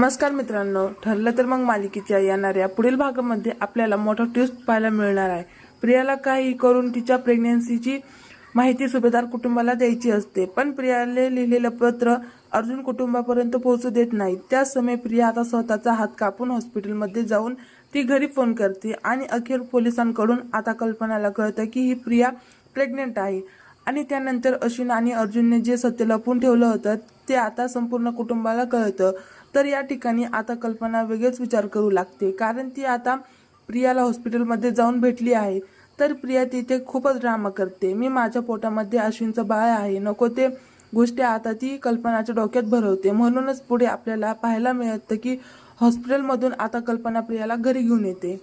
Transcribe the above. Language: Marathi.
नमस्कार मित्रांनो, ठरलं तर मग मालिकेच्या येणाऱ्या पुढील भागामध्ये आपल्याला मोठा ट्विस्ट पाहायला मिळणार आहे। प्रियाला काही करून तिच्या प्रेग्नन्सीची माहिती सुभेदार कुटुंबाला द्यायची असते, पण प्रियाने लिहिलेलं पत्र अर्जुन कुटुंबापर्यंत पोहोचू देत नाही। त्याच समय प्रिया आता स्वतःचा हात कापून हॉस्पिटलमध्ये जाऊन ती घरी फोन करते आणि अखेर पोलिसांकडून आता कल्पनाला कळतं की ही प्रिया प्रेग्नेंट आहे। आणि त्यानंतर अश्विन आणि अर्जुनने जे सत्य लपवून ठेवलं होतं ते आता संपूर्ण कुटुंबाला कळतं। तर या ठिकाणी आता कल्पना वेगळेच विचार करू लागते, कारण ती आता प्रियाला हॉस्पिटलमध्ये जाऊन भेटली आहे। तर प्रिया तिथे खूपच ड्रामा करते, मी माझ्या पोटामध्ये अश्विनचं बाळ आहे, नको ते गोष्टी आता ती कल्पनाच्या डोक्यात भरवते। म्हणूनच पुढे आपल्याला पाहायला मिळतं की हॉस्पिटलमधून आता कल्पना प्रियाला घरी घेऊन येते।